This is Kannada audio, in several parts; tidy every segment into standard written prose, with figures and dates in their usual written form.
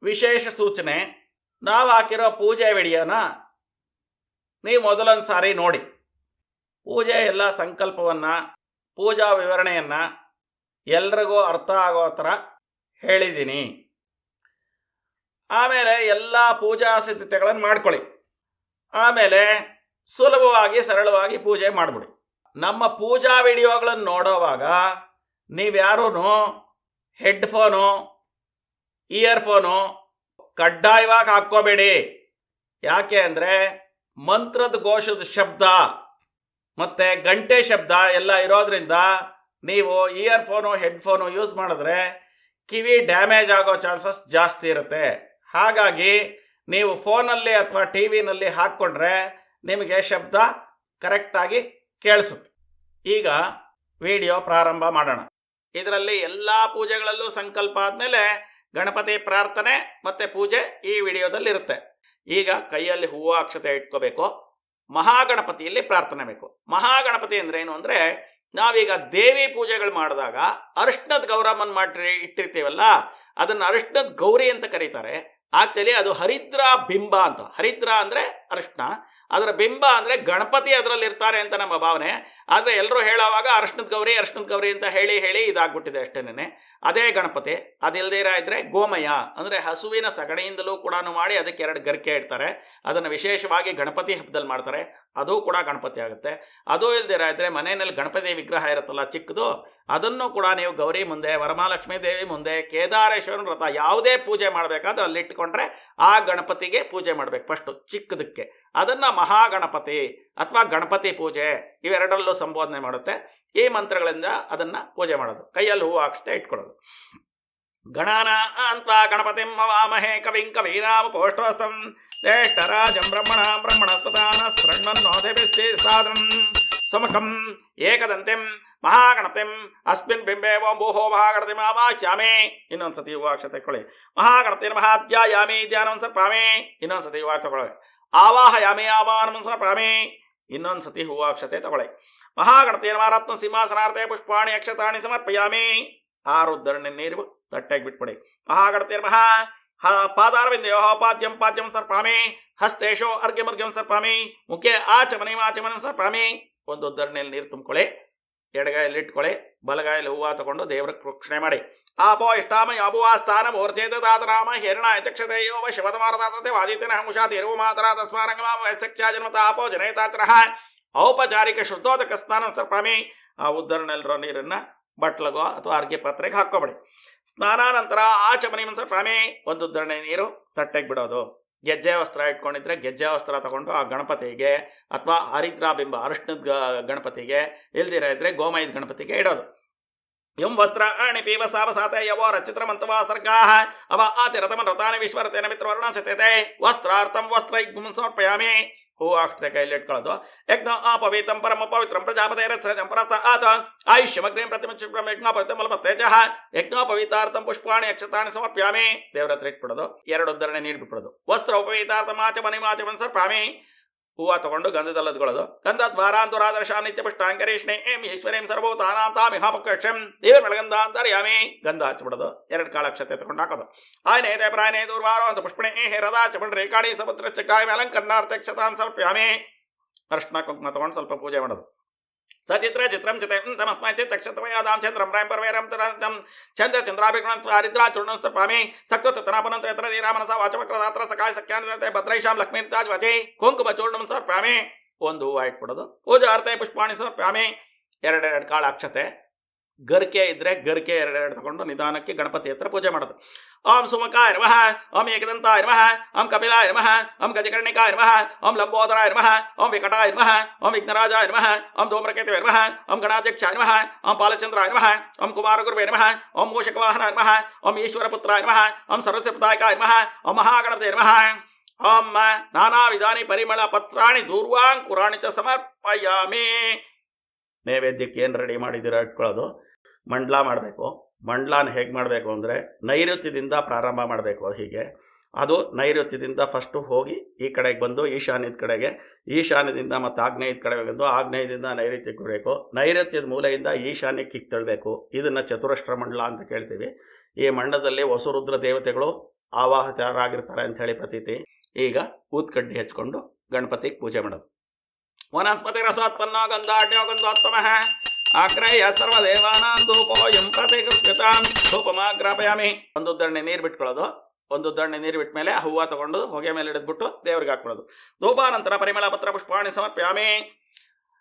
ವಿಶೇಷ ಸೂಚನೆ, ನಾವು ಹಾಕಿರೋ ಪೂಜೆ ವಿಡಿಯೋನ ನೀವು ಮೊದಲೊಂದು ಸಾರಿ ನೋಡಿ. ಪೂಜೆ ಎಲ್ಲ ಸಂಕಲ್ಪವನ್ನು, ಪೂಜಾ ವಿವರಣೆಯನ್ನು ಎಲ್ರಿಗೂ ಅರ್ಥ ಆಗೋ ಥರ ಹೇಳಿದ್ದೀನಿ. ಆಮೇಲೆ ಎಲ್ಲ ಪೂಜಾ ಸಿದ್ಧತೆಗಳನ್ನು ಮಾಡ್ಕೊಳ್ಳಿ. ಆಮೇಲೆ ಸುಲಭವಾಗಿ ಸರಳವಾಗಿ ಪೂಜೆ ಮಾಡಿಬಿಡಿ. ನಮ್ಮ ಪೂಜಾ ವಿಡಿಯೋಗಳನ್ನು ನೋಡೋವಾಗ ನೀವ್ಯಾರೂ ಹೆಡ್ಫೋನು, ಇಯರ್ಫೋನು ಕಡ್ಡಾಯವಾಗಿ ಹಾಕ್ಕೋಬೇಡಿ. ಯಾಕೆ ಅಂದರೆ ಮಂತ್ರದ ಘೋಷದ ಶಬ್ದ ಮತ್ತು ಗಂಟೆ ಶಬ್ದ ಎಲ್ಲ ಇರೋದ್ರಿಂದ ನೀವು ಇಯರ್ಫೋನು ಹೆಡ್ಫೋನು ಯೂಸ್ ಮಾಡಿದ್ರೆ ಕಿವಿ ಡ್ಯಾಮೇಜ್ ಆಗೋ ಚಾನ್ಸಸ್ ಜಾಸ್ತಿ ಇರುತ್ತೆ. ಹಾಗಾಗಿ ನೀವು ಫೋನಲ್ಲಿ ಅಥವಾ ಟಿ ವಿನಲ್ಲಿ ಹಾಕ್ಕೊಂಡ್ರೆ ನಿಮಗೆ ಶಬ್ದ ಕರೆಕ್ಟಾಗಿ ಕೇಳಿಸುತ್ತೆ. ಈಗ ವಿಡಿಯೋ ಪ್ರಾರಂಭ ಮಾಡೋಣ. ಇದರಲ್ಲಿ ಎಲ್ಲ ಪೂಜೆಗಳಲ್ಲೂ ಸಂಕಲ್ಪ ಆದಮೇಲೆ ಗಣಪತಿ ಪ್ರಾರ್ಥನೆ ಮತ್ತು ಪೂಜೆ ಈ ವಿಡಿಯೋದಲ್ಲಿ ಇರುತ್ತೆ. ಈಗ ಕೈಯಲ್ಲಿ ಹೂವು ಅಕ್ಷತೆ ಇಟ್ಕೋಬೇಕು. ಮಹಾಗಣಪತಿಯಲ್ಲಿ ಪ್ರಾರ್ಥನೆ ಬೇಕು. ಮಹಾಗಣಪತಿ ಅಂದ್ರೆ ಏನು ಅಂದರೆ, ನಾವೀಗ ದೇವಿ ಪೂಜೆಗಳು ಮಾಡಿದಾಗ ಅರಿಶಿಣದ ಗೌರಮ್ಮನ್ ಮಾಡಿ ಇಟ್ಟಿರ್ತೀವಲ್ಲ, ಅದನ್ನು ಅರಿಶಿಣದ ಗೌರಿ ಅಂತ ಕರೀತಾರೆ. ಆಕ್ಚುಲಿ ಅದು ಹರಿದ್ರ ಬಿಂಬ ಅಂತ. ಹರಿದ್ರ ಅಂದರೆ ಅರಿಶಿಣ, ಅದರ ಬಿಂಬ ಅಂದರೆ ಗಣಪತಿ ಅದರಲ್ಲಿ ಇರ್ತಾನೆ ಅಂತ ನಮ್ಮ ಭಾವನೆ. ಆದರೆ ಎಲ್ಲರೂ ಹೇಳೋವಾಗ ಅರಿಶಿಣದ ಗೌರಿ ಅಂತ ಹೇಳಿ ಇದಾಗ್ಬಿಟ್ಟಿದೆ ಅಷ್ಟೇನೆ. ಅದೇ ಗಣಪತಿ. ಅದಿಲ್ಲದೇ ಇದ್ರೆ ಗೋಮಯ ಅಂದರೆ ಹಸುವಿನ ಸಗಣಿಯಿಂದಲೂ ಕೂಡ ಮಾಡಿ ಅದಕ್ಕೆ 2 ಗರಿಕೆ ಇಡ್ತಾರೆ. ಅದನ್ನು ವಿಶೇಷವಾಗಿ ಗಣಪತಿ ಹಬ್ಬದಲ್ಲಿ ಮಾಡ್ತಾರೆ. ಅದು ಕೂಡ ಗಣಪತಿ ಆಗುತ್ತೆ. ಅದು ಇಲ್ದಿರ ಇದ್ರೆ ಮನೆಯಲ್ಲಿ ಗಣಪತಿ ವಿಗ್ರಹ ಇರುತ್ತಲ್ಲ ಚಿಕ್ಕದು, ಅದನ್ನು ಕೂಡ ನೀವು ಗೌರಿ ಮುಂದೆ, ವರಮಹಾಲಕ್ಷ್ಮೀ ದೇವಿ ಮುಂದೆ, ಕೇದಾರೇಶ್ವರನ ವ್ರತ ಯಾವುದೇ ಪೂಜೆ ಮಾಡಬೇಕಾದ್ರೆ ಅಲ್ಲಿ ಇಟ್ಕೊಂಡ್ರೆ ಆ ಗಣಪತಿಗೆ ಪೂಜೆ ಮಾಡಬೇಕು ಫಸ್ಟು ಚಿಕ್ಕದಕ್ಕೆ. ಅದನ್ನು ಮಹಾಗಣಪತಿ ಅಥವಾ ಗಣಪತಿ ಪೂಜೆ ಇವೆರಡರಲ್ಲೂ ಸಂಬೋಧನೆ ಮಾಡುತ್ತೆ. ಈ ಮಂತ್ರಗಳಿಂದ ಅದನ್ನು ಪೂಜೆ ಮಾಡೋದು. ಕೈಯಲ್ಲಿ ಹೂವು ಅಕ್ಷತೆ ಇಟ್ಕೊಳ್ಳೋದು. ಗಣಾನ ಅಂತ ಗಣಪತಿಂ ಹವಾಮಹೇ ಕವಿಂ ಕವೀನಾಮುಪೋಷ್ಠೋಸ್ತಂ ಜ್ಯೇಷ್ಠರಾಜಂ ಬ್ರಹ್ಮಣಸ್ಪತಾನ ಶೃಣ್ವನ್ನೋದೇಭಿಸ್ತಿ ಸಾದರಂ ಸಮಕಂ ಏಕದಂತಿಂ ಮಹಾಗಣಪತಿಂ ಅಸ್ಮಿನ್ ಬಿಂಬೆ ಓಂ ಭೂಹೋ ಮಹಾಗಣಪತಿಂ ಆವಾಚ್ಯಾಮಿ. ಇನ್ನೊಂದ್ಸತಿ ಹೂವು ಅಕ್ಷತೆ ಇಟ್ಕೊಳ್ಳಿ. ಮಹಾಗಣಪತಿ ಮಹಾಧ್ಯಾಯಾಮಿ ಧ್ಯಾನಂ ಸರ್ಪಾಮಿ. ಇನ್ನೊಂದ್ಸತಿ ಹೂವು ತಗೊಳ್ಳಿ. ಆವಾಹಯಾಮಿ ಆವಾಹನಂ ಸರ್ಪಾಮಿ. ಇನ್ನೊಂದ್ಸತಿ ಹೂವು ಅಕ್ಷತೆ ತಗೊಳ್ಳಿ. ಮಹಾಗಣಪತಿ ರತ್ನ ಸಿಂಹಾಸನಾರ್ಥ ಪುಷ್ಪಾಣಿ ಅಕ್ಷತಾಣಿ ಸಮರ್ಪಯಾಮಿ. 6 ಉದ್ಧರಣೆ ನೀರು ತಟ್ಟೆಗೆ ಬಿಟ್ಬಿಡಿ. ಮಹಾಗಣಪತಿ ಪಾದಾರವಿಂದಯೋ ಪಾದ್ಯಂ ಸರ್ಪಾಮಿ. ಹಸ್ತೇಶೋ ಅರ್ಘ್ಯಮರ್ಘ್ಯಂ ಸರ್ಪಾಮಿ. ಮುಖೆ ಆಚಮನಂ ಸರ್ಪಾಮಿ. 1 ಉದ್ಧರಣೆಯಲ್ಲಿ ನೀರು ತುಂಬಿಕೊಳ್ಳಿ. ಎಡಗಾಯಲ್ಲಿ ಇಟ್ಕೊಳ್ಳಿ. ಬಲಗಾಯಲ್ಲಿ ಹೂವು ತಗೊಂಡು ದೇವ್ರಿಗೆ ಪ್ರೋಕ್ಷಣೆ ಮಾಡಿ. ಆಪೋ ಇಷ್ಟಾಮ ಯಾಬುವಾ ಸ್ಥಾನ ಮೂರ್ಛೇತ ತಾತನಾಮ ಹಿರಣಾಯ ಚಕ್ಷತೆಯೋ ಶಿವತಮಾರದಾಸೆ ವಾದಿತನ ಹಂಷಾ ತಿರು ಮಾತರ ತಸ್ಮಾರಂಗಮ ವಯಸ್ಸಕ್ಷಾ ಜನ್ಮತ ಆಪೋ ಜನೈತಾಚರಃ ಔಪಚಾರಿಕ ಶುದ್ಧೋದಕ ಸ್ನಾನ ಸರ್ಪಾಮಿ. ಆ ಉದ್ಧರಣೆಲ್ಲಿರೋ ನೀರನ್ನು ಬಟ್ಲಗೋ ಅಥವಾ ಅರ್ಘ್ಯ ಪಾತ್ರೆಗೆ ಹಾಕ್ಕೊಬೇಡಿ. ಸ್ನಾನಾನಂತರ ಆಚಮನಿ ಸರ್ಪಾಮಿ. 1 ಉದ್ಧರಣೆ ನೀರು ತಟ್ಟೆಗೆ ಬಿಡೋದು. ಗೆಜ್ಜೆ ವಸ್ತ್ರ ಇಟ್ಕೊಂಡಿದ್ರೆ ಗೆಜ್ಜೆ ವಸ್ತ್ರ ತಗೊಂಡು ಆ ಗಣಪತಿಗೆ ಅಥವಾ ಹರಿದ್ರಾ ಬಿಂಬ ಅರಿಶಿಣದ ಗಣಪತಿಗೆ, ಇಲ್ದಿರ ಇದ್ರೆ ಗೋಮಯದ ಗಣಪತಿಗೆ ಇಡೋದು. ಯಂ ವಸ್ತ್ರ ಅಣಿ ಪೀವ ಸಾವಸಾತೆ ಯವೋ ರಚಿತ್ರಮಂತವಾ ಸರ್ಗಾಹ ಅವ ಆತಿರತಮನ್ ರತಾನಿ ವಿಶ್ವರತೇನ ಮಿತ್ರವರ್ಣ ಸತ್ಯತೆ ವಸ್ತ್ರಾರ್ಥಂ ವಸ್ತ್ರ ಸಮರ್ಪಯಾಮಿ. ಹೂ ಅಕ್ಷತೆ ಕೈಯಲ್ಲಿ ಇಟ್ಕೊಳ್ಳೋದು. ಯಜ್ಞ ಅಪವಿತ್ರಂ ಪರಮ ಪವಿತ್ರಂ ಪ್ರಜಾಪತಿರಥ ಆತ ಆಯುಷ್ಯಮಗ್ನೇಂ ಪ್ರತಿಮುಚ್ಚಿಬ್ರಹ್ಮ ಯಜ್ಞೋಪವಿತ್ರಂ ತೇಜಃ ಯಜ್ಞೋಪವಿತಾರ್ಥಂ ಪುಷ್ಪಾಣಿ ಅಕ್ಷತಾಣಿ ಸಮರ್ಪ್ಯಾಮಿ. ದೇವರ ಹತ್ರ ಇಟ್ಬಿಡೋದು. 2 ಉದ್ಧರಣೆ ನೀರು ಬಿಟ್ಬಿಡೋದು. ವಸ್ತ್ರ ಉಪವಿತಾರ್ಥಂ ಆಚಮನಿ ಸರ್ಪಾಮಿ. ಹೂವು ತಗೊಂಡು ಗಂಧದಲ್ಲದ್ಕೊಳ್ಳೋದು. ಗಂಧದ್ವಾರಾಂತರಾದರ್ಶಾಂ ನಿತ್ಯ ಪುಷ್ಟಾಂಕರೇಷ್ಣೆ ಏಂ ಈಶ್ವರೇಂ ಸರ್ವಭೂತಾನಾಂ ತಾಮಿಹಾಪಕ್ಷಂ ದೇವರ ಮೆಳಗಂಧ ಅಂತರ್ಯಾಮಿ. ಗಂಧ ಹಚ್ಬಿಡೋದು. 2 ಕಾಳು ಅಕ್ಷತೆ ತಗೊಂಡು ಹಾಕೋದು. ಆಯ್ನೇತೆ ಪ್ರಾಯನೇ ದೂರ್ವಾರೋ ಅಂತ ಪುಷ್ಪಣೆ ಹೇರದ ಚಪಣ ರೇಖಾಣಿ ಸಮುದ್ರ ಚಕ್ರಾಯ ಅಲಂಕರಣಾರ್ಥ ಕ್ಷತಾನ್ ಸಮರ್ಪ್ಯಾಮಿ. ಅರ್ಶನ ಕುಂಕುಮ ತಗೊಂಡು ಸ್ವಲ್ಪ ಪೂಜೆ ಮಾಡೋದು. ಸಚಿತ್ರ ಚಿತ್ರಂ ಚಿತೆ ತಮಸ್ಮೈ ಚಕ್ಷತವಯಾದಾಂ ಚಂದ್ರಂ ರಾಯಂ ಪರ್ವೇರಂ ತರಂ ಚಂದ್ರ ಚಂದ್ರಾಭಿಗುಣಂ ಹರಿದ್ರಾ ಚೂರ್ಣಂ ಸರ್ಪಾಮಿ. ಸಕ್ತತನಾಪನಂ ಯತ್ರ ಧೀರಾಮನಸ ವಾಚವಕ್ರದಾತ್ರ ಸಕಾಯ ಸಖ್ಯಾನತೆ ಭದ್ರೈಷಾಂ ಲಕ್ಷ್ಮೀರ್ತಾಜ್ ವಚೆ ಕುಂಕುಮ ಚೂರ್ಣಂ ಸರ್ಪಾಮಿ. 1 ಹೂವು ಇಟ್ಬಿಡೋದು. ಪೂಜಾರ್ಥ ಪುಷ್ಪಾಣಿ ಸರ್ಪಾಮಿ. 2 ಕಾಳು ಅಕ್ಷತೆ. ಗರಿಕೆ ಇದ್ರೆ ಗರಿಕೆ 2 ತಗೊಂಡು ನಿಧಾನಕ್ಕೆ ಗಣಪತಿ ಹತ್ರ ಪೂಜೆ ಮಾಡೋದು. ಓಂ ಸುಮುಖಾಯ ನಮಃ, ಓಂ ಏಕದಂತಾಯ ನಮಃ, ಓಂ ಕಪಿಲಾಯ ನಮಃ, ಓಂ ಗಜಕರ್ಣಿಕಾಯ ನಮಃ, ಓಂ ಲಂಬೋದರಾಯ ನಮಃ, ಓಂ ವಿಕಟಾಯ ನಮಃ, ಓಂ ವಿಘ್ನರಾಜಾಯ ನಮಃ, ಓಂ ಧೂಮ್ರಕೇತುವೇ ನಮಃ, ಓಂ ಗಣಾಧ್ಯಕ್ಷಾಯ ನಮಃ, ಓಂ ಪಾಲಚಂದ್ರಾಯ ನಮಃ, ಓಂ ಕುಮಾರಗುರುವೇ ನಮಃ, ಓಂ ಮೂಷಕವಾಹನಾಯ ನಮಃ, ಓಂ ಈಶ್ವರಪುತ್ರಾಯ ನಮಃ, ಓಂ ಸರ್ವಸಿದ್ಧಾಯಕಾಯ ನಮಃ, ಓಂ ಮಹಾಗಣಪತೇ ನಮಃ. ಓಂ ನಾನಾ ವಿಧಾನಿ ಪರಿಮಳ ಪತ್ರಾಣಿ ದೂರ್ವಾಂಕುರಾಣಿ ಚ ಸಮರ್ಪಯಾಮಿ. ನೈವೇದ್ಯಕ್ಕೆ ಏನು ರೆಡಿ ಮಾಡಿದ್ದೀರಾ ಇಟ್ಕೊಳ್ಳೋದು. ಮಂಡಲ ಮಾಡಬೇಕು. ಮಂಡಲಾನ ಹೇಗೆ ಮಾಡಬೇಕು ಅಂದರೆ ನೈಋತ್ಯದಿಂದ ಪ್ರಾರಂಭ ಮಾಡಬೇಕು. ಹೀಗೆ ಅದು ನೈಋತ್ಯದಿಂದ ಫಸ್ಟು ಹೋಗಿ ಈ ಕಡೆಗೆ ಬಂದು ಈಶಾನ್ಯದ ಕಡೆಗೆ, ಈಶಾನ್ಯದಿಂದ ಮತ್ತು ಆಗ್ನೇಯದ ಕಡೆಗೆ ಬಂದು ಆಗ್ನೇಯದಿಂದ ನೈಋತ್ಯಕ್ಕೆ ಬರಬೇಕು. ನೈಋತ್ಯದ ಮೂಲೆಯಿಂದ ಈಶಾನ್ಯಕ್ಕೆ ಕಿಕ್ ತಳ್ಳಬೇಕು. ಇದನ್ನು ಚತುರಶ್ರ ಮಂಡಲ ಅಂತ ಕೇಳ್ತೀವಿ. ಈ ಮಂಡಲದಲ್ಲಿ ವಸುರುದ್ರ ದೇವತೆಗಳು ಆವಾಹಿತರಾಗಿರ್ತಾರೆ ಅಂತ ಹೇಳಿ ಪ್ರತೀತಿ. ಈಗ ಊದ್ಕಡ್ಡಿ ಹಚ್ಕೊಂಡು ಗಣಪತಿಗೆ ಪೂಜೆ ಮಾಡೋದು. ವನಸ್ಪತಿ ರಸೋತ್ಪನ್ನೋ ಗಂಧಾಢ್ಯೋ ಗಂಧೋತ್ತಮಃ ಆಗ್ರಹ್ಯ ಸರ್ವದೇವಾನಾಂ ಧೂಪೋಯಂ ಪ್ರತಿಕೃತ್ಯತಾಂ ಧೂಪಮಾಗ್ರಾಪಯಾಮಿ. ಒಂದು ಉದ್ದರಣೆ ನೀರು ಬಿಟ್ಕೊಳ್ಳೋದು. ಒಂದು ಉದ್ದರಣೆ ನೀರು ಬಿಟ್ಟ ಮೇಲೆ ಹೂವು ತಗೊಂಡು ಹೊಗೆ ಮೇಲೆ ಹಿಡಿದ್ಬಿಟ್ಟು ದೇವರಿಗೆ ಹಾಕೊಳ್ಳೋದು. ಧೂಪಾನಂತರ ಪರಿಮಳ ಪತ್ರ ಪುಷ್ಪಾಣಿ ಸಮರ್ಪಯಾಮಿ.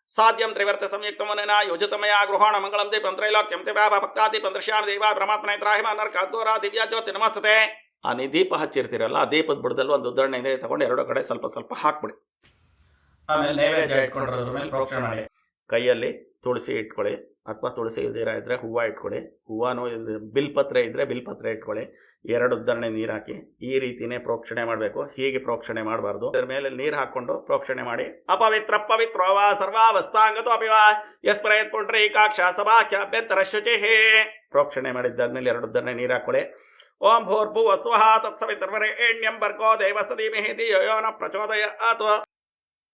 ಸಾಧ್ಯಂ ತ್ರಿವರ್ತ ಸಂಯುಕ್ತಮನೇನ ಯೋಜಿತಮಯ ಗೃಹಾಣ ಮಂಗಳಂ ದೀಪಂ ತ್ರೈಲೋಕ್ಯಂ ತ್ರಿಭಾವ ಭಕ್ತಾದೀಪಂ ದೃಶ್ಯಾಮಿ ದೇವ ಬ್ರಹ್ಮಾತ್ಮನೇ ತ್ರಾಹಿಮ ನರಕಾದ್ಗೋರ ದಿವ್ಯ ಜ್ಯೋತಿ ನಮಸ್ತತೆ. ಆ ನೀವು ದೀಪ ಹಚ್ಚಿರ್ತೀರಲ್ಲ, ಆ ದೀಪದ ಬುಡದಲ್ಲಿ ಒಂದು ಉದ್ದರಣೆ ಇದೆ ತಗೊಂಡು ಎರಡು ಕಡೆ ಸ್ವಲ್ಪ ಸ್ವಲ್ಪ ಹಾಕ್ಬಿಡಿ. ಆಮೇಲೆ ನೈವೇದ್ಯ ಇಟ್ಕೊಂಡಿರೋದ್ರ ಮೇಲೆ ಪ್ರೋಕ್ಷಣೆ ಮಾಡಿ. ಕೈಯಲ್ಲಿ ತುಳಸಿ ಇಟ್ಕೊಳ್ಳಿ, ಅಥವಾ ತುಳಸಿ ಇಲ್ದಿರ ಇದ್ರೆ ಹೂವು ಇಟ್ಕೊಳ್ಳಿ. ಹೂವನೂ ಬಿಲ್ಪತ್ರೆ ಇದ್ರೆ ಬಿಲ್ಪತ್ರೆ ಇಟ್ಕೊಳ್ಳಿ. ಎರಡು ಉದ್ದರಣೆ ನೀರು ಹಾಕಿ ಈ ರೀತಿನೇ ಪ್ರೋಕ್ಷಣೆ ಮಾಡಬೇಕು. ಹೀಗೆ ಪ್ರೋಕ್ಷಣೆ ಮಾಡಬಾರ್ದು. ಅದರ ಮೇಲೆ ನೀರು ಹಾಕೊಂಡು ಪ್ರೋಕ್ಷಣೆ ಮಾಡಿ. ಅಪವಿತ್ರ ಪವಿತ್ರೋವ ಸರ್ವಾವಸ್ಥಾಂಗತೋ ಅಪಿವ ಯಸ್ಪ್ರಯತ್ ಪುಂಡ್ರೀಕಾಕ್ಷ ಸಭಾಖ್ಯಾಭ್ಯಂತರ ಶುಚಿ. ಪ್ರೋಕ್ಷಣೆ ಮಾಡಿದ್ದಾದ್ಮೇಲೆ ಎರಡು ಉದ್ದರಣೆ ನೀರು ಹಾಕೊಳ್ಳಿ. ಓಂ ಭೂರ್ಭುವ ಸ್ವಃ ತತ್ಸವಿತರ್ವರೆಣ್ಯಂ ಭರ್ಗೋ ದೇವಸ್ಯ ಧೀಮಹಿ ಧಿಯೋ ಯೋ ನಃ ಪ್ರಚೋದಯಾತ್.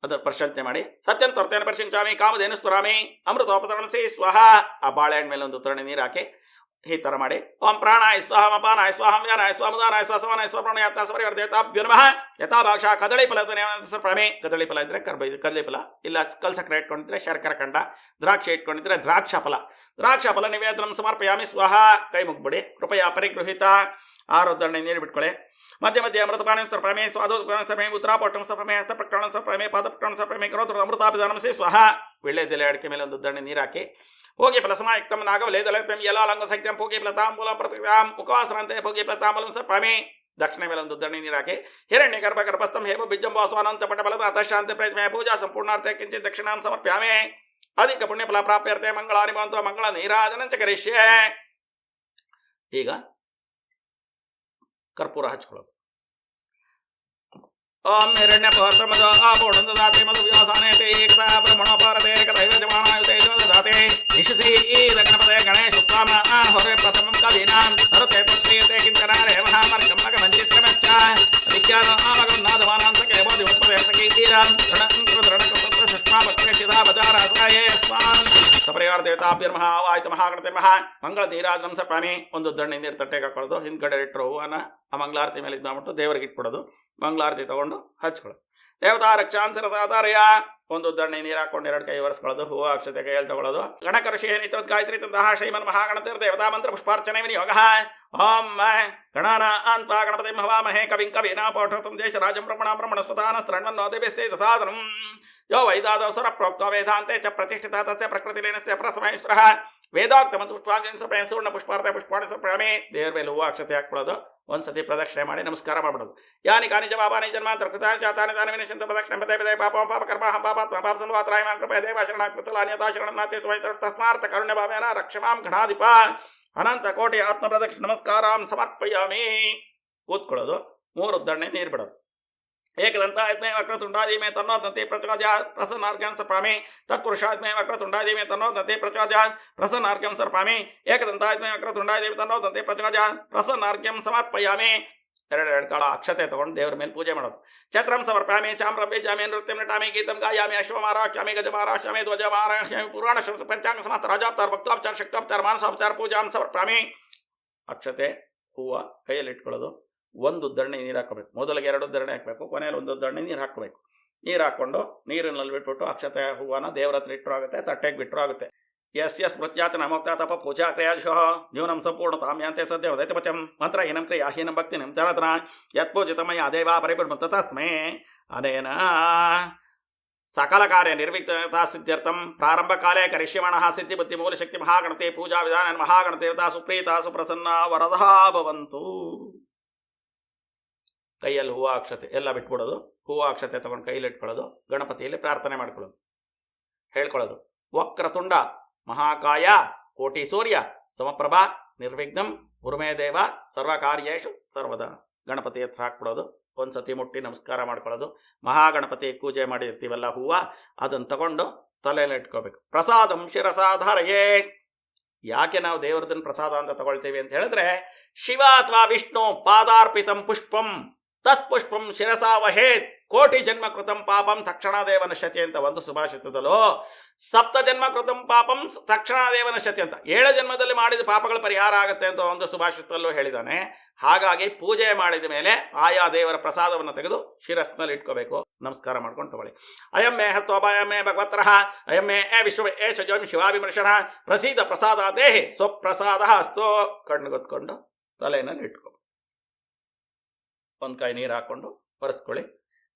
ಅದರ ಪ್ರಶಂಸೆ ಮಾಡಿ. ಸತ್ಯಂ ತ್ವರ್ತೇನ ಪ್ರಶಂಸಾಮಿ ಕಾಮಧೇನು ಸ್ಮರಾಮಿ ಅಮೃತೋಪತರಣಸಿ ಸ್ವಹ. ಆ ಬಾಳೆಹಣ್ಣು ಮೇಲೆ ಒಂದು ಉತ್ತರಣೆ ನೀರು ಹಾಕಿ ಈ ಥರ ಮಾಡಿ. ಓಂ ಪ್ರಾಣಾಯ ಸ್ವಾಹಂ ಅಪಾನಾಯ ಸ್ವಾಹಂ ವ್ಯಾನಾಯ ಸ್ವಾಮುದಾನಾಯ ಸ್ವಸವನಾಯ ಸ್ವಪ್ರಾಣಯಾತ್ಮ ಸ್ವರಿವರ್ಧೇತಾಭ್ಯೋ ನಮಃ. ಯಥಾಭಾಕ್ಷ ಕದಳಿ ಫಲದ ಸರ್ಪ್ರಾಮಿ. ಕದಳಿ ಫಲ ಇದ್ರೆ ಕದಳಿ ಫಲ, ಇಲ್ಲ ಕಲ್ಸಕ್ರೆ ಇಟ್ಕೊಂಡಿದ್ರೆ ಶರ್ಕರ ಖಂಡ, ದ್ರಾಕ್ಷಿ ಇಟ್ಕೊಂಡಿದ್ರೆ ದ್ರಾಕ್ಷ ಫಲ. ದ್ರಾಕ್ಷ ಫಲ ನಿವೇದನಂ ಸಮರ್ಪಯಾಮಿ ಸ್ವಹ. ಕೈ ಮುಗ್ಬಿಡಿ. ಕೃಪಯಾ ಪರಿಗೃಹಿತ. ಆರು ಉದ್ದರಣೆ ನೀರು ಬಿಟ್ಕೊಳ್ಳಿ. ಮಧ್ಯ ಮಧ್ಯ ಅಮೃತಪಾನ ಸರ್ಪ್ರಮೇ ಸ್ವಾದೋತ್ಪನ್ನ ಉತ್ತರಾಪೋಷ್ಟಂ ಸರ್ಪ್ರಮೇ ಹಸ್ತಪ್ರಕರಣ ಸರ್ಪ್ರಮೇ ಪಾದಪ್ರಕರಣ ಸರ್ಪ್ರಮೇ ಕರೋತ್ರ ಅಮೃತಾಪಿದಾನಮಸಿ ಸ್ವಹ. ವಿಳ್ಳೆದೆಲೆ ಅಡಿಕೆ ಮೇಲೆ ಒಂದು ಉದ್ದರಣೆ ನೀರು ಹಾಕಿ. ಹೋಗಿ ಫಲಸಮಾಯುಕ್ತಂ ನಾಗವಲೇದಲಂ ಯಲಾಲಂಗ ಸಹಿತಂ ಭೋಗಿ ಫಲತಾಂಬೂಲಂ ಪ್ರತಿಕ್ರಿಯಾಂ ಉಪವಾಸರಂತೆ ಭೋಗಿ ಫಲತಾಂಬೂಲಂ ಸರ್ಪ್ರಮೇ. ದಕ್ಷಿಣ ಮೇಲೆ ಒಂದು ಉದ್ದರಣೆ ನೀರು ಹಾಕಿ. ಹಿರಣ್ಯ ಗರ್ಭಗರ್ಭಸ್ಥಂ ಹೇಮು ಬಿಜ್ಜಂಬಾಸ್ವಾನಂತ ಪಟಬಲ ಅತಃಶಾಂತಿ ಪ್ರಯತ್ನ ಪೂಜಾ ಸಂಪೂರ್ಣಾರ್ಥ ಕಿಂಚಿತ್ ದಕ್ಷಿಣಾಂ ಸಮರ್ಪ್ಯಾಮಿ. ಅಧಿಕ ಪುಣ್ಯಫಲ ಪ್ರಾಪ್ಯರ್ತೆ ಮಂಗಳಾನಿ ಭವಂತು ಮಂಗಳ ನೀರಾಜನಂಚ ಕರಿಷ್ಯೆ. ಈಗ ಕರ್ಪೂರ ಹಚ್ಕೊಳ್ಳೋದು. ಓಂ ಹಿರಣ್ಯ ಪೌರ್ಣಮದ ಆಪೋಣಂ ದದಾತಿ ಮಧು ವ್ಯಾಸಾನೇತೆ ಏಕದಾ ಬ್ರಹ್ಮಣೋಪಾರತೆ ಏಕದೈವಜಮಾನಾಯುತೆ ದದಾತಿ ನಿಶಸಿ ಗಣಪತೆ ಗಣೇಶ ಉತ್ತಮ ಹೊರೆ ಪ್ರಥಮಂ ಕವೀನಾಂ ನರತೆ ಪುತ್ರಿಯತೆ ಕಿಂಚನ ರೇವಹ ಮರ್ಕಮ್ಮಗ ಮಂಚಿತ್ರಮಚ್ಚ ವಿಖ್ಯಾನ ಆಮಗನ್ನಾದಮಾನಾಂತ ಕೇವೋ ದಿವಸ್ಪದೇಶಕಿ ತೀರಂ ರಣಕೃತ ಸುಷ್ಮಾ ಭಕ್ತಿ ಸಿಧಾ ಬಜಾರಾಸಾಯೇ ಸ್ವಾನ್ ಸಪರಿವಾರ ದೇವತಾಭ್ಯರ್ಮಃ ಆವಾಯಿತ ಮಹಾಗಣತಿರ್ಮಃ ಮಂಗಳ ನೀರಾಜನಂ ಸರ್ಪ್ರಾಮಿ. ಒಂದು ದಣ್ಣೆ ನೀರು ತಟ್ಟೆಗೆ ಹಾಕೊಳ್ಳೋದು. ಹಿಂದ್ಗಡೆ ಇಟ್ಟರು ಹೂವನ್ನ ಆ ಮಂಗಳಾರತಿ ಮೇಲೆ ಇದು ಮಾಡ್ಬಿಟ್ಟು ದೇವರಿಗೆ ಇಟ್ಬಿಡೋದು. ಮಂಗಳಾರತಿ ತಗೊಂಡು ಹಚ್ಕೊಳ್ಳೋದು. ದೇವತಾ ರಕ್ಷಾಂಸರ ಸಾಧಾರಯ. ಒಂದು ದಣ್ಣೆ ನೀರು ಹಾಕೊಂಡು ಎರಡು ಕೈ ಒರೆಸ್ಕೊಳ್ಳೋದು. ಹೂವು ಅಕ್ಷತೆ ಕೈಯಲ್ಲಿ ತಗೊಳ್ಳೋದು. ಗಣಕಋಷಿ ನಿತ್ಯೋತ್ ಗಾಯತ್ರಿ ತಂತಹ ಶ್ರೀಮನ್ ಮಹಾಗಣತಿರ್ ದೇವತಾ ಮಂತ್ರ ಪುಷ್ಪಾರ್ಚನೆ ವಿನಿಯೋಗ. ಓಂ ಗಣಾನ ಅಂತ ಗಣಪತಿ ಹವಾಮಹೇ ಕವಿಂ ಕವಿನಾ ಪೌಠಂ ದೇಶ ರಾಜಂ ಬ್ರಹ್ಮಣ ಬ್ರಹ್ಮಣಸ್ಪತಾನ ಸ್ರಣವನ್ನೋದೇಭಿಸ್ಸೇತ ಸಾಧನಂ ಯೋ ವೈದಾದವಸರ ಪ್ರೋಕ್ತ ವೇದಾಂತೆ ಚ ಪ್ರತಿಷ್ಠಿತ ತಸ್ಯ ಪ್ರಕೃತಿಲೇನಸ್ಯ ಪ್ರಸಮಯ ಸ್ಪೃಹ ವೇದೋಕ್ತ ಮತ್ತು ಪುಷ್ಪಾಂಜಲಿ ಸುವರ್ಣ ಪುಷ್ಪಾರ್ಥ ಪುಷ್ಪಾಣಿ ಸರ್ಪ್ರಾಮಿ. ದೇವರ ಮೇಲೆ ಹೂವು ಅಕ್ಷತೆ ಹಾಕ್ಕೊಳ್ಳೋದು. ಒಂದ್ಸತಿ ಪ್ರದಕ್ಷಿಣೆ ಮಾಡಿ ನಮಸ್ಕಾರ ಮಾಡ್ಬಿಡೋದು. ಯಾನಿ ಕಾನಿ ಜ ಪಾಪಾನಿ ಜನ್ಮಾಂತರ ಕೃತಾನಿ ಚಾತಾನಿ ತಾನಿ ವಿನಶಂತ ಪ್ರದಕ್ಷಿಣೆ ಪದೇ ಪದೇ ಪಾಪಂ ಪಾಪ ಕರ್ಮಹಂ ಪಾಪಾತ್ಮ ಪಾಪ ಸಂವಾತ್ರಾಯಮಾಂ ಕೃಪಯ ದೇವ ಶರಣಾತ್ ಕೃತಲಾನ್ಯತಾ ಶರಣನಾಥೇ ತಸ್ಮಾರ್ಥ ಕರುಣ್ಯ ಭಾವೇನ ರಕ್ಷಮಾಂ ಘನಾಧಿಪ ಅನಂತ ಕೋಟಿ ಆತ್ಮ ಪ್ರದಕ್ಷಿಣೆ ನಮಸ್ಕಾರಾಂ ಸಮರ್ಪಯಾಮಿ. ಕೂತ್ಕೊಳ್ಳೋದು. ಮೂರು ಉದ್ದರಣೆ ನೀರು ಬಿಡೋದು. ಏಕದಂತಾತ್ಮೇ ವಕ್ರತುಂಡಾದಿಮೇ ತನ್ನೋದಂತೆ ಪ್ರಚೋದಯಾತ್ ಪ್ರಸನ್ನಾರ್ಘ್ಯಂ ಸರ್ಪಾಮಿ. ತತ್ಪುರುಷಾತ್ಮೇ ವಕ್ರತುಂಡಾದಿಮೇ ತನ್ನೋದಂತೆ ಪ್ರಚೋದಯಾತ್ ಪ್ರಸನ್ನಾರ್ಘ್ಯಂ ಸರ್ಪಾಮಿ. ಏಕದಂತಾತ್ಮೇ ವಕ್ರತುಂಡಾದಿಮೇ ತನ್ನೋದಂತೆ ಪ್ರಚೋದಯಾತ್ ಪ್ರಸನ್ನಾರ್ಘ್ಯಂ ಸಮರ್ಪಯಾಮಿ. ಎರಡು ಕಾಲ ಅಕ್ಷತೆ ತಗೊಂಡು ದೇವರ ಮೇಲೆ ಪೂಜೆ ಮಾಡೋದು. ಛತ್ರಂ ಸಮರ್ಪಯಾಮಿ. ಚಾಮ್ರಂ ಬೀಜಾಮಿ ನೃತ್ಯಂ ನಟಾಮಿ ಗೀತಂ ಗಾಯಾಮಿ ಅಶ್ವಮಾರಾಕ್ಯಾಮಿ ಗಜಮಾರಾಕ್ಯಾಮಿ ಧ್ವಜಮಾರಾಕ್ಯಾಮಿ ಪುರಾಣ ಪಂಚಾಂಗ ಸಮಸ್ತ ರಾಜೋಪಚಾರ ಭಕ್ತೋಪಚಾರ ಶಕ್ತೋಪಚಾರ ಮಾನಸೋಪಚಾರ ಪೂಜಾಂ ಸಮರ್ಪಯಾಮಿ. ಅಕ್ಷತೆ ಹೂವು ಕೈಯಲ್ಲಿ ಇಟ್ಕೊಳ್ಳೋದು. ಒಂದು ಉದ್ದರಣೆ ನೀರು ಹಾಕಬೇಕು. ಮೊದಲಿಗೆ ಎರಡು ಉದ್ದರಣೆ ಹಾಕಬೇಕು. ಕೊನೆಯಲ್ಲಿ ಒಂದು ಉದ್ದರಣೆ ನೀರು ಹಾಕಬೇಕು. ನೀರು ಹಾಕ್ಕೊಂಡು ನೀರಿನಲ್ಲಿ ಬಿಟ್ಬಿಟ್ಟು ಅಕ್ಷತೆ ಹೂವನ್ನ ದೇವರ ಹತ್ರ ಇಟ್ಟರು ಆಗುತ್ತೆ, ತಟ್ಟೆಗೆ ಬಿಟ್ಟರು ಆಗುತ್ತೆ. ಯಸ್ಯ ಸ್ಮೃತ್ಯಾಚನ ಮುಕ್ತ ತಪ ಪೂಜಾ ಕ್ರಿಯಾಶೋ ನ್ಯೂನಂ ಸಂಪೂರ್ಣ ತಾಮ್ಯಾಂತೆ ಸದ್ಯ ದೈತಪಚಂ ಮಂತ್ರ ಹೀನಂ ಕ್ರಿಯಾಹೀನಂ ಭಕ್ತಿನಂ ಜನತನ ಯತ್ಪೂಜಿತಮಯ ದೇವಾ ಪರಿಪೂರ್ಣ ತಸ್ಮೇ ಅನೇನ ಸಕಲ ಕಾರ್ಯ ನಿರ್ವಿಘ್ನತಾ ಸಿದ್ಧ್ಯರ್ಥಂ ಪ್ರಾರಂಭ ಕಾಲೇ ಕರಿಷ್ಯಮಾಣಃ ಸಿದ್ಧಿ ಬುದ್ಧಿ ಮೂಲಶಕ್ತಿ ಮಹಾಗಣತೆ ಪೂಜಾ ವಿಧಾನ ಮಹಾಗಣತೀರ್ಥ ಸುಪ್ರೀತಾ ಸುಪ್ರಸನ್ನ ವರದಾ ಭವಂತು. ಕೈಯಲ್ಲಿ ಹೂವು ಅಕ್ಷತೆ ಎಲ್ಲ ಬಿಟ್ಬಿಡೋದು. ಹೂವು ಅಕ್ಷತೆ ತಗೊಂಡು ಕೈಯಲ್ಲಿ ಇಟ್ಕೊಳ್ಳೋದು. ಗಣಪತಿಯಲ್ಲಿ ಪ್ರಾರ್ಥನೆ ಮಾಡ್ಕೊಳ್ಳೋದು. ಹೇಳ್ಕೊಳ್ಳೋದು. ವಕ್ರತುಂಡ ಮಹಾಕಾಯ ಕೋಟಿ ಸೂರ್ಯ ಸಮಪ್ರಭಾ ನಿರ್ವಿಘ್ನಂ ಗುರುಮೇ ದೇವ ಸರ್ವಕಾರ್ಯೇಷು ಸರ್ವದಾ. ಗಣಪತಿ ಹತ್ರ ಹಾಕ್ಬಿಡೋದು. ಒಂದ್ಸತಿ ಮುಟ್ಟಿ ನಮಸ್ಕಾರ ಮಾಡ್ಕೊಳ್ಳೋದು. ಮಹಾಗಣಪತಿ ಪೂಜೆ ಮಾಡಿರ್ತೀವಲ್ಲ ಹೂವು, ಅದನ್ನು ತಗೊಂಡು ತಲೆಯಲ್ಲಿ ಇಟ್ಕೋಬೇಕು. ಪ್ರಸಾದಂ ಶಿರಸಾಧಾರಯೇ. ಯಾಕೆ ನಾವು ದೇವರದನ್ನು ಪ್ರಸಾದ ಅಂತ ತಗೊಳ್ತೀವಿ ಅಂತ ಹೇಳಿದ್ರೆ, ಶಿವ ಅಥವಾ ವಿಷ್ಣು ಪಾದಾರ್ಪಿತಂ ಪುಷ್ಪಂ ತತ್ಪುಷ್ಪಂ ಶಿರಸಾ ವಹೇತ್ ಕೋಟಿ ಜನ್ಮ ಕೃತಂ ಪಾಪಂ ತಕ್ಷಣಾದೇವ ನಶ್ಯತಿ ಅಂತ ಒಂದು ಸುಭಾಷಿತದಲ್ಲೂ, ಸಪ್ತ ಜನ್ಮ ಕೃತಂ ಪಾಪಂ ತಕ್ಷಣಾದೇವ ನಶ್ಯತಿ ಅಂತ 7 ಜನ್ಮದಲ್ಲಿ ಮಾಡಿದ ಪಾಪಗಳ ಪರಿಹಾರ ಆಗುತ್ತೆ ಅಂತ ಒಂದು ಸುಭಾಷಿತದಲ್ಲೂ ಹೇಳಿದ್ದಾನೆ. ಹಾಗಾಗಿ ಪೂಜೆ ಮಾಡಿದ ಮೇಲೆ ಆಯಾ ದೇವರ ಪ್ರಸಾದವನ್ನು ತೆಗೆದು ಶಿರಸ್ನಲ್ಲಿ ಇಟ್ಕೋಬೇಕು. ನಮಸ್ಕಾರ ಮಾಡ್ಕೊಂಡು ತಗೊಳ್ಳಿ. ಅಯಂ ಮೇ ಹಸ್ತೋಪಾಯಂ ಮೇ ಭಗವತ್ರಃ ಅಯಂ ಮೇ ವಿಶ್ವ ಏಷ ಜೋಂ ಶಿವಾಭಿಮರ್ಶನ ಪ್ರಸೀದ ಪ್ರಸಾದ ದೇಹಿ ಸ್ವಪ್ರಸಾದ ಅಸ್ತೋ. ಕಣ್ಣು ಗೊತ್ಕೊಂಡು ತಲೆಯಲ್ಲಿ ಇಟ್ಕೊ, ಒಂದು ಕೈ ನೀರು ಹಾಕ್ಕೊಂಡು ಒರೆಸ್ಕೊಳ್ಳಿ,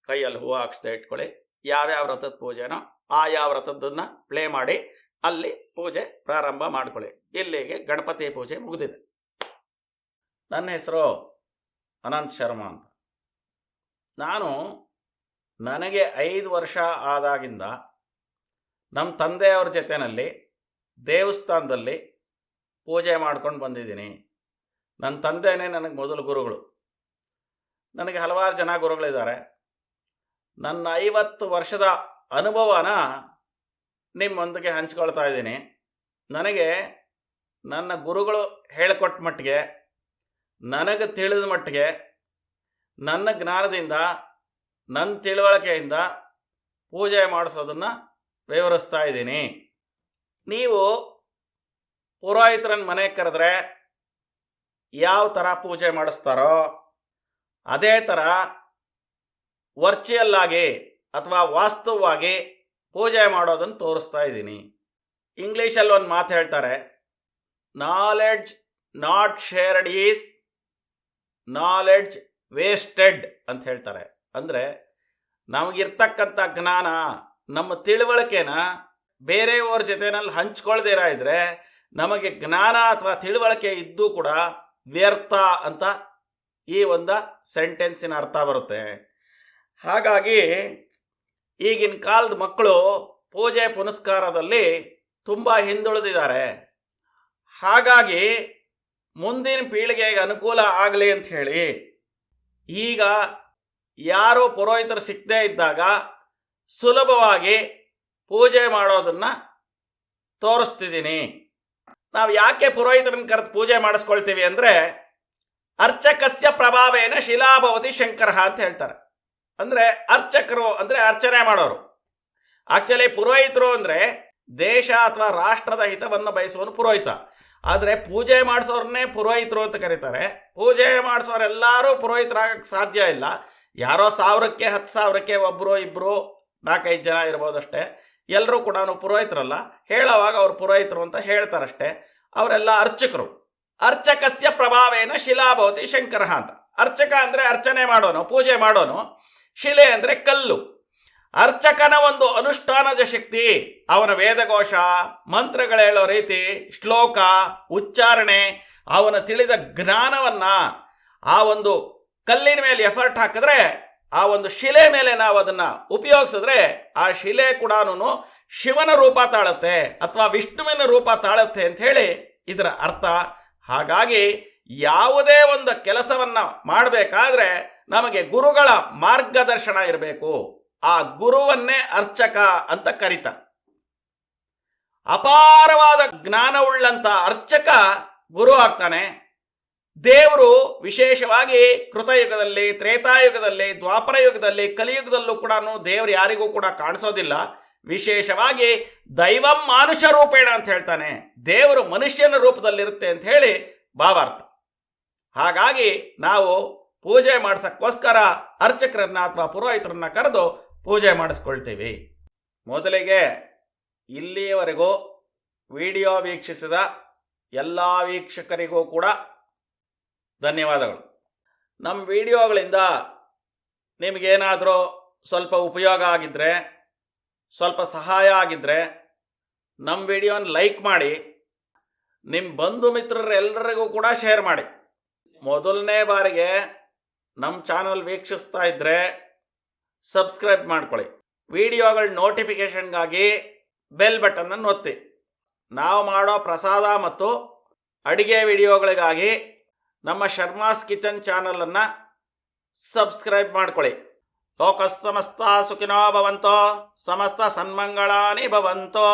ಕೈಯಲ್ಲಿ ಹೂವು ಹಾಕ್ಸ್ತಾ ಇಟ್ಕೊಳ್ಳಿ. ಯಾವ್ಯಾವ ವ್ರತದ ಪೂಜೆನೋ ಯಾವ ವ್ರತದ್ದನ್ನ ಪ್ಲೇ ಮಾಡಿ ಅಲ್ಲಿ ಪೂಜೆ ಪ್ರಾರಂಭ ಮಾಡ್ಕೊಳ್ಳಿ. ಇಲ್ಲಿಗೆ ಗಣಪತಿ ಪೂಜೆ ಮುಗಿದಿದೆ. ನನ್ನ ಹೆಸರು ಅನಂತ್ ಶರ್ಮಾ ಅಂತ. ನನಗೆ 5 ವರ್ಷ ಆದಾಗಿಂದ ನಮ್ಮ ತಂದೆಯವ್ರ ಜೊತೆಯಲ್ಲಿ ದೇವಸ್ಥಾನದಲ್ಲಿ ಪೂಜೆ ಮಾಡ್ಕೊಂಡು ಬಂದಿದ್ದೀನಿ. ನನ್ನ ತಂದೆಯೇ ನನಗೆ ಮೊದಲು ಗುರುಗಳು. ನನಗೆ ಹಲವಾರು ಜನ ಗುರುಗಳಿದ್ದಾರೆ. ನನ್ನ 50 ವರ್ಷದ ಅನುಭವನ ನಿಮ್ಮೊಂದಿಗೆ ಹಂಚ್ಕೊಳ್ತಾ ಇದ್ದೀನಿ. ನನಗೆ ನನ್ನ ಗುರುಗಳು ಹೇಳಿಕೊಟ್ಟ ಮಟ್ಟಿಗೆ, ನನಗೆ ತಿಳಿದ ಮಟ್ಟಿಗೆ, ನನ್ನ ಜ್ಞಾನದಿಂದ, ನನ್ನ ತಿಳುವಳಿಕೆಯಿಂದ ಪೂಜೆ ಮಾಡಿಸೋದನ್ನು ವಿವರಿಸ್ತಾ ಇದ್ದೀನಿ. ನೀವು ಪುರೋಹಿತರನ್ನ ಮನೆಗೆ ಕರೆದ್ರೆ ಯಾವ ಥರ ಪೂಜೆ ಮಾಡಿಸ್ತಾರೋ ಅದೇ ಥರ ವರ್ಚುವಲ್ ಆಗಿ ಅಥವಾ ವಾಸ್ತವವಾಗಿ ಪೂಜೆ ಮಾಡೋದನ್ನು ತೋರಿಸ್ತಾ ಇದ್ದೀನಿ. ಇಂಗ್ಲೀಷಲ್ಲಿ ಒಂದು ಮಾತು ಹೇಳ್ತಾರೆ, knowledge not shared is knowledge wasted ಅಂತ ಹೇಳ್ತಾರೆ. ಅಂದರೆ ನಮಗಿರ್ತಕ್ಕಂಥ ಜ್ಞಾನ, ನಮ್ಮ ತಿಳುವಳಿಕೆನ ಬೇರೆಯವ್ರ ಜೊತೆನಲ್ಲಿ ಹಂಚ್ಕೊಳ್ದಿರ ಇದ್ರೆ ನಮಗೆ ಜ್ಞಾನ ಅಥವಾ ತಿಳುವಳಿಕೆ ಇದ್ದೂ ಕೂಡ ವ್ಯರ್ಥ ಅಂತ ಈ ಒಂದು ಸೆಂಟೆನ್ಸಿನ ಅರ್ಥ ಬರುತ್ತೆ. ಹಾಗಾಗಿ ಈಗಿನ ಕಾಲದ ಮಕ್ಕಳು ಪೂಜೆ ಪುನಸ್ಕಾರದಲ್ಲಿ ತುಂಬ ಹಿಂದುಳಿದಿದ್ದಾರೆ. ಹಾಗಾಗಿ ಮುಂದಿನ ಪೀಳಿಗೆಗೆ ಅನುಕೂಲ ಆಗಲಿ ಅಂತ ಹೇಳಿ ಈಗ ಯಾರು ಪುರೋಹಿತರು ಸಿಕ್ಕದೇ ಇದ್ದಾಗ ಸುಲಭವಾಗಿ ಪೂಜೆ ಮಾಡೋದನ್ನು ತೋರಿಸ್ತಿದ್ದೀನಿ. ನಾವು ಯಾಕೆ ಪುರೋಹಿತರನ್ನು ಕರೆದು ಪೂಜೆ ಮಾಡಿಸ್ಕೊಳ್ತೀವಿ ಅಂದರೆ, ಅರ್ಚಕಸ್ಯ ಪ್ರಭಾವೇನ ಶಿಲಾಭವತಿ ಶಂಕರ ಅಂತ ಹೇಳ್ತಾರೆ. ಅಂದರೆ ಅರ್ಚಕರು ಅಂದರೆ ಅರ್ಚನೆ ಮಾಡೋರು. ಆಕ್ಚುಲಿ ಪುರೋಹಿತರು ಅಂದರೆ ದೇಶ ಅಥವಾ ರಾಷ್ಟ್ರದ ಹಿತವನ್ನು ಬಯಸುವನು ಪುರೋಹಿತ. ಆದರೆ ಪೂಜೆ ಮಾಡಿಸೋರನ್ನೇ ಪುರೋಹಿತರು ಅಂತ ಕರೀತಾರೆ. ಪೂಜೆ ಮಾಡಿಸೋರೆಲ್ಲರೂ ಪುರೋಹಿತರಾಗಕ್ಕೆ ಸಾಧ್ಯ ಇಲ್ಲ. ಯಾರೋ 1000ಕ್ಕೆ 10,000ಕ್ಕೆ ಒಬ್ಬರು ಇಬ್ಬರು 4-5 ಜನ ಇರ್ಬೋದಷ್ಟೇ. ಎಲ್ಲರೂ ಕೂಡ ಪುರೋಹಿತರಲ್ಲ. ಹೇಳೋವಾಗ ಅವ್ರು ಪುರೋಹಿತರು ಅಂತ ಹೇಳ್ತಾರಷ್ಟೇ. ಅವರೆಲ್ಲ ಅರ್ಚಕರು. ಅರ್ಚಕಸ್ಯ ಪ್ರಭಾವೇನ ಶಿಲಾಭವತಿ ಶಂಕರ ಅಂತ. ಅರ್ಚಕ ಅಂದರೆ ಅರ್ಚನೆ ಮಾಡೋನು, ಪೂಜೆ ಮಾಡೋನು. ಶಿಲೆ ಅಂದರೆ ಕಲ್ಲು. ಅರ್ಚಕನ ಒಂದು ಅನುಷ್ಠಾನದ ಶಕ್ತಿ, ಅವನ ವೇದಘೋಷ, ಮಂತ್ರಗಳು ಹೇಳೋ ರೀತಿ, ಶ್ಲೋಕ, ಉಚ್ಚಾರಣೆ, ಅವನ ತಿಳಿದ ಜ್ಞಾನವನ್ನ ಆ ಒಂದು ಕಲ್ಲಿನ ಮೇಲೆ ಎಫರ್ಟ್ ಹಾಕಿದ್ರೆ, ಆ ಒಂದು ಶಿಲೆ ಮೇಲೆ ನಾವು ಅದನ್ನ ಉಪಯೋಗಿಸಿದ್ರೆ ಆ ಶಿಲೆ ಕೂಡ ಶಿವನ ರೂಪ ತಾಳುತ್ತೆ ಅಥವಾ ವಿಷ್ಣುವಿನ ರೂಪ ತಾಳುತ್ತೆ ಅಂತ ಹೇಳಿ ಇದರ ಅರ್ಥ. ಹಾಗಾಗಿ ಯಾವುದೇ ಒಂದು ಕೆಲಸವನ್ನ ಮಾಡಬೇಕಾದ್ರೆ ನಮಗೆ ಗುರುಗಳ ಮಾರ್ಗದರ್ಶನ ಇರಬೇಕು. ಆ ಗುರುವನ್ನೇ ಅರ್ಚಕ ಅಂತ ಕರೀತಾರೆ. ಅಪಾರವಾದ ಜ್ಞಾನವುಳ್ಳಂತ ಅರ್ಚಕ ಗುರು ಆಗ್ತಾನೆ. ದೇವರು ವಿಶೇಷವಾಗಿ ಕೃತಯುಗದಲ್ಲಿ, ತ್ರೇತಾಯುಗದಲ್ಲಿ, ದ್ವಾಪರ ಯುಗದಲ್ಲಿ, ಕಲಿಯುಗದಲ್ಲೂ ಕೂಡ ದೇವರು ಯಾರಿಗೂ ಕೂಡ ಕಾಣಿಸೋದಿಲ್ಲ. ವಿಶೇಷವಾಗಿ ದೈವಂ ಮಾನುಷ ರೂಪೇಣ ಅಂತ ಹೇಳ್ತಾನೆ. ದೇವರು ಮನುಷ್ಯನ ರೂಪದಲ್ಲಿರುತ್ತೆ ಅಂತ ಹೇಳಿ ಭಾವಾರ್ಥ. ಹಾಗಾಗಿ ನಾವು ಪೂಜೆ ಮಾಡಿಸೋಕ್ಕೋಸ್ಕರ ಅರ್ಚಕರನ್ನ ಅಥವಾ ಪುರೋಹಿತರನ್ನ ಕರೆದು ಪೂಜೆ ಮಾಡಿಸ್ಕೊಳ್ತೀವಿ. ಮೊದಲಿಗೆ ಇಲ್ಲಿಯವರೆಗೂ ವಿಡಿಯೋ ವೀಕ್ಷಿಸಿದ ಎಲ್ಲ ವೀಕ್ಷಕರಿಗೂ ಕೂಡ ಧನ್ಯವಾದಗಳು. ನಮ್ಮ ವಿಡಿಯೋಗಳಿಂದ ನಿಮಗೇನಾದರೂ ಸ್ವಲ್ಪ ಉಪಯೋಗ ಆಗಿದ್ದರೆ, ಸ್ವಲ್ಪ ಸಹಾಯ ಆಗಿದ್ದರೆ ನಮ್ಮ ವಿಡಿಯೋನ ಲೈಕ್ ಮಾಡಿ, ನಿಮ್ಮ ಬಂಧು ಮಿತ್ರರೆಲ್ಲರಿಗೂ ಕೂಡ ಶೇರ್ ಮಾಡಿ. ಮೊದಲನೇ ಬಾರಿಗೆ ನಮ್ಮ ಚಾನಲ್ ವೀಕ್ಷಿಸ್ತಾ ಇದ್ದರೆ ಸಬ್ಸ್ಕ್ರೈಬ್ ಮಾಡ್ಕೊಳ್ಳಿ. ವಿಡಿಯೋಗಳ ನೋಟಿಫಿಕೇಷನ್ಗಾಗಿ ಬೆಲ್ ಬಟನ್ನನ್ನು ಒತ್ತಿ. ನಾವು ಮಾಡೋ ಪ್ರಸಾದ ಮತ್ತು ಅಡಿಗೆ ವಿಡಿಯೋಗಳಿಗಾಗಿ ನಮ್ಮ ಶರ್ಮಾಸ್ ಕಿಚನ್ ಚಾನಲನ್ನು ಸಬ್ಸ್ಕ್ರೈಬ್ ಮಾಡ್ಕೊಳ್ಳಿ. ಲೋಕಸ್ಸಮಸ್ತ ಸುಖಿನೋ ಭವಂತೋ, ಸಮಸ್ತ ಸನ್ಮಂಗಳಾನಿ ಭವಂತೋ.